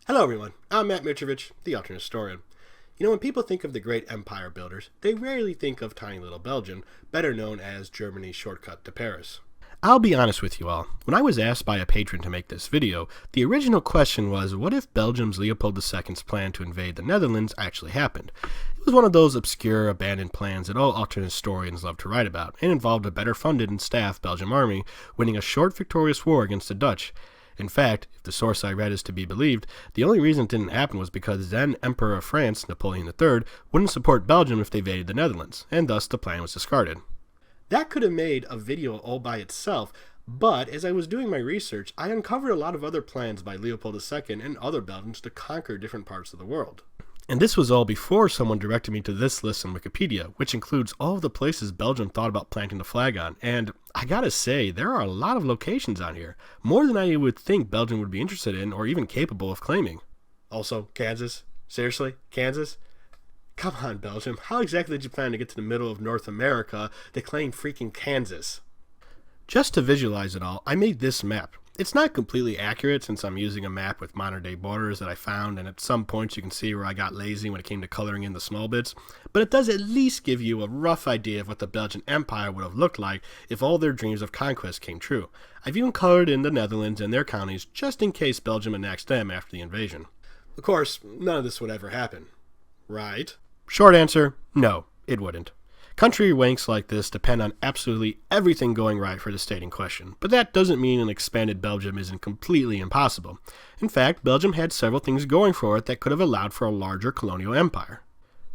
Hello everyone, I'm Matt Mitrovic, the alternate historian. You know, when people think of the great empire builders, they rarely think of tiny little Belgium, better known as Germany's shortcut to Paris. I'll be honest with you all, when I was asked by a patron to make this video, the original question was, what if Belgium's Leopold II's plan to invade the Netherlands actually happened? It was one of those obscure, abandoned plans that all alternate historians love to write about, and involved a better funded and staffed Belgian army winning a short victorious war against the Dutch. In fact, if the source I read is to be believed, the only reason it didn't happen was because then Emperor of France, Napoleon III, wouldn't support Belgium if they invaded the Netherlands, and thus the plan was discarded. That could have made a video all by itself, but as I was doing my research, I uncovered a lot of other plans by Leopold II and other Belgians to conquer different parts of the world. And this was all before someone directed me to this list on Wikipedia, which includes all of the places Belgium thought about planting the flag on. And I gotta say, there are a lot of locations on here, more than I would think Belgium would be interested in or even capable of claiming. Also, Kansas? Seriously? Kansas? Come on, Belgium, how exactly did you plan to get to the middle of North America to claim freaking Kansas? Just to visualize it all, I made this map. It's not completely accurate since I'm using a map with modern day borders that I found, and at some points you can see where I got lazy when it came to coloring in the small bits, but it does at least give you a rough idea of what the Belgian Empire would have looked like if all their dreams of conquest came true. I've even colored in the Netherlands and their counties just in case Belgium annexed them after the invasion. Of course, none of this would ever happen. Right? Short answer, no, it wouldn't. Country ranks like this depend on absolutely everything going right for the state in question, but that doesn't mean an expanded Belgium isn't completely impossible. In fact, Belgium had several things going for it that could have allowed for a larger colonial empire.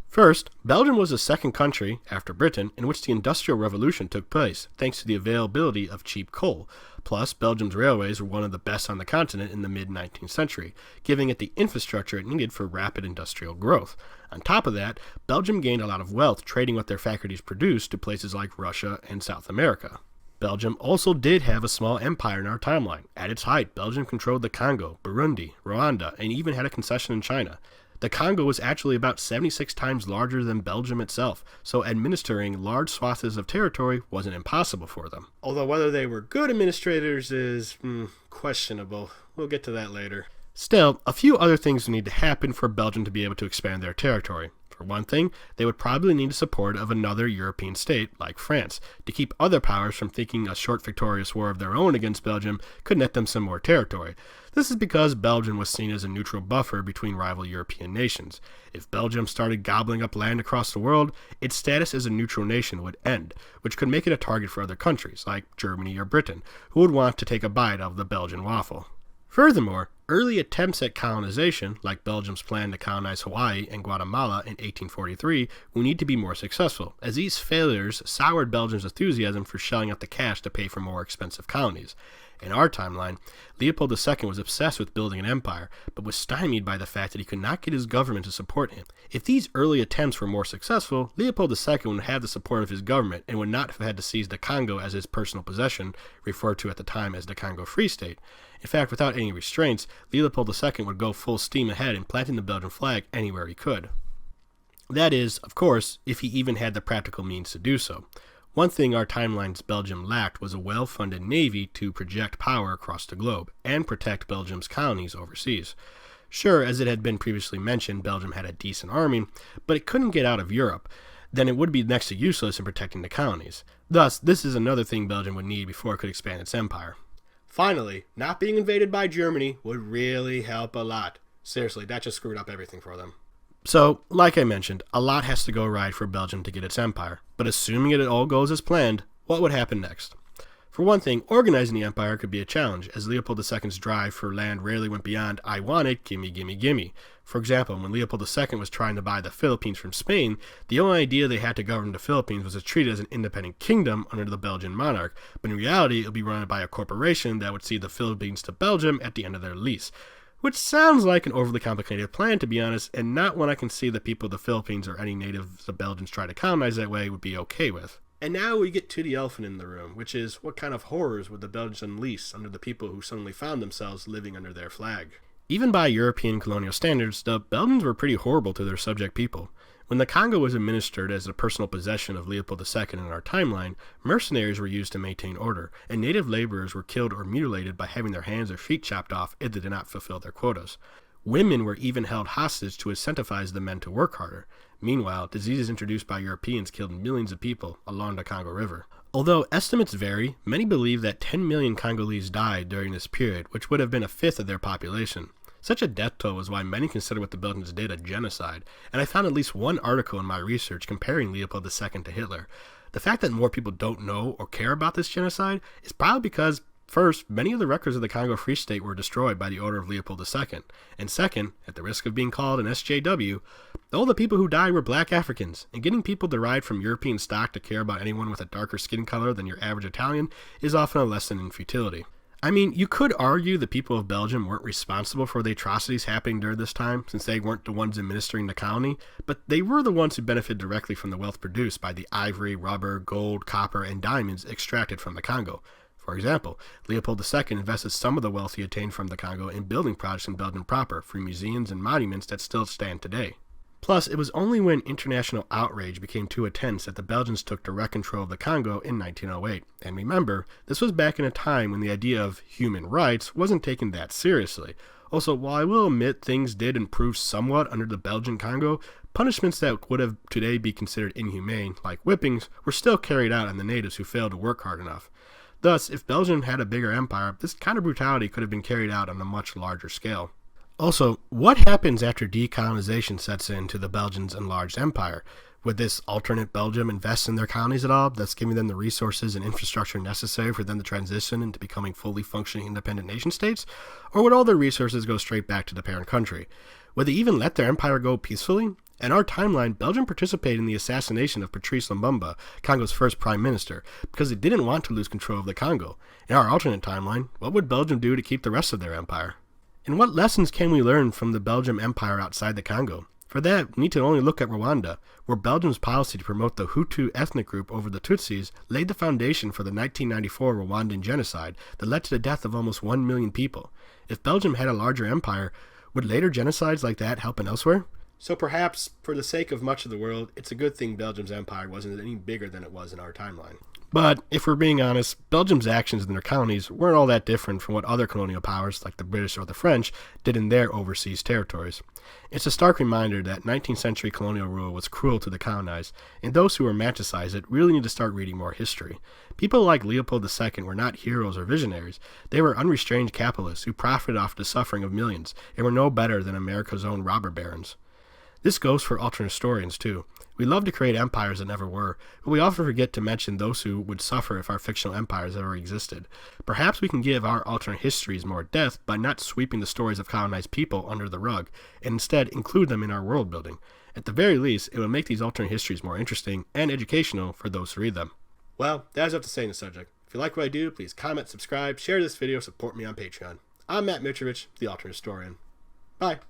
First, Belgium was the second country, after Britain, in which the Industrial Revolution took place, thanks to the availability of cheap coal. Plus, Belgium's railways were one of the best on the continent in the mid-19th century, giving it the infrastructure it needed for rapid industrial growth. On top of that, Belgium gained a lot of wealth trading what their factories produced to places like Russia and South America. Belgium also did have a small empire in our timeline. At its height, Belgium controlled the Congo, Burundi, Rwanda, and even had a concession in China. The Congo was actually about 76 times larger than Belgium itself, so administering large swaths of territory wasn't impossible for them. Although whether they were good administrators is questionable. We'll get to that later. Still, a few other things need to happen for Belgium to be able to expand their territory. For one thing, they would probably need the support of another European state, like France, to keep other powers from thinking a short victorious war of their own against Belgium could net them some more territory. This is because Belgium was seen as a neutral buffer between rival European nations. If Belgium started gobbling up land across the world, its status as a neutral nation would end, which could make it a target for other countries, like Germany or Britain, who would want to take a bite of the Belgian waffle. Furthermore, early attempts at colonization, like Belgium's plan to colonize Hawaii and Guatemala in 1843, will need to be more successful, as these failures soured Belgium's enthusiasm for shelling out the cash to pay for more expensive colonies. In our timeline, Leopold II was obsessed with building an empire, but was stymied by the fact that he could not get his government to support him. If these early attempts were more successful, Leopold II would have the support of his government and would not have had to seize the Congo as his personal possession, referred to at the time as the Congo Free State. In fact, without any restraints, Leopold II would go full steam ahead in planting the Belgian flag anywhere he could. That is, of course, if he even had the practical means to do so. One thing our timeline's Belgium lacked was a well-funded navy to project power across the globe and protect Belgium's colonies overseas. Sure, as it had been previously mentioned, Belgium had a decent army, but it couldn't get out of Europe. Then it would be next to useless in protecting the colonies. Thus, this is another thing Belgium would need before it could expand its empire. Finally, not being invaded by Germany would really help a lot. Seriously, that just screwed up everything for them. So, like I mentioned, a lot has to go right for Belgium to get its empire, but assuming it all goes as planned, what would happen next? For one thing, organizing the empire could be a challenge, as Leopold II's drive for land rarely went beyond, I want it, gimme, gimme, gimme. For example, when Leopold II was trying to buy the Philippines from Spain, the only idea they had to govern the Philippines was to treat it as an independent kingdom under the Belgian monarch, but in reality it would be run by a corporation that would cede the Philippines to Belgium at the end of their lease. Which sounds like an overly complicated plan, to be honest, and not one I can see the people of the Philippines or any natives the Belgians try to colonize that way would be okay with. And now we get to the elephant in the room, which is what kind of horrors would the Belgians unleash under the people who suddenly found themselves living under their flag? Even by European colonial standards, the Belgians were pretty horrible to their subject people. When the Congo was administered as a personal possession of Leopold II in our timeline, mercenaries were used to maintain order, and native laborers were killed or mutilated by having their hands or feet chopped off if they did not fulfill their quotas. Women were even held hostage to incentivize the men to work harder. Meanwhile, diseases introduced by Europeans killed millions of people along the Congo River. Although estimates vary, many believe that 10 million Congolese died during this period, which would have been a fifth of their population. Such a death toll is why many consider what the Belgians did a genocide, and I found at least one article in my research comparing Leopold II to Hitler. The fact that more people don't know or care about this genocide is probably because, first, many of the records of the Congo Free State were destroyed by the order of Leopold II, and second, at the risk of being called an SJW, all the people who died were black Africans, and getting people derived from European stock to care about anyone with a darker skin color than your average Italian is often a lesson in futility. I mean, you could argue the people of Belgium weren't responsible for the atrocities happening during this time, since they weren't the ones administering the colony, but they were the ones who benefited directly from the wealth produced by the ivory, rubber, gold, copper, and diamonds extracted from the Congo. For example, Leopold II invested some of the wealth he attained from the Congo in building projects in Belgium proper for museums and monuments that still stand today. Plus, it was only when international outrage became too intense that the Belgians took direct control of the Congo in 1908. And remember, this was back in a time when the idea of human rights wasn't taken that seriously. Also, while I will admit things did improve somewhat under the Belgian Congo, punishments that would have today be considered inhumane, like whippings, were still carried out on the natives who failed to work hard enough. Thus, if Belgium had a bigger empire, this kind of brutality could have been carried out on a much larger scale. Also, what happens after decolonization sets into the Belgians' enlarged empire? Would this alternate Belgium invest in their colonies at all, thus giving them the resources and infrastructure necessary for them to transition into becoming fully functioning independent nation states? Or would all their resources go straight back to the parent country? Would they even let their empire go peacefully? In our timeline, Belgium participated in the assassination of Patrice Lumumba, Congo's first prime minister, because they didn't want to lose control of the Congo. In our alternate timeline, what would Belgium do to keep the rest of their empire? And what lessons can we learn from the Belgian Empire outside the Congo? For that, we need to only look at Rwanda, where Belgium's policy to promote the Hutu ethnic group over the Tutsis laid the foundation for the 1994 Rwandan genocide that led to the death of almost 1 million people. If Belgium had a larger empire, would later genocides like that happen elsewhere? So perhaps, for the sake of much of the world, it's a good thing Belgium's empire wasn't any bigger than it was in our timeline. But, if we're being honest, Belgium's actions in their colonies weren't all that different from what other colonial powers, like the British or the French, did in their overseas territories. It's a stark reminder that 19th century colonial rule was cruel to the colonized, and those who romanticize it really need to start reading more history. People like Leopold II were not heroes or visionaries. They were unrestrained capitalists who profited off the suffering of millions, and were no better than America's own robber barons. This goes for alternate historians, too. We love to create empires that never were, but we often forget to mention those who would suffer if our fictional empires ever existed. Perhaps we can give our alternate histories more depth by not sweeping the stories of colonized people under the rug, and instead include them in our world building. At the very least, it will make these alternate histories more interesting and educational for those who read them. Well, that's what to say on the subject. If you like what I do, please comment, subscribe, share this video, support me on Patreon. I'm Matt Mitrovich, the alternate historian. Bye.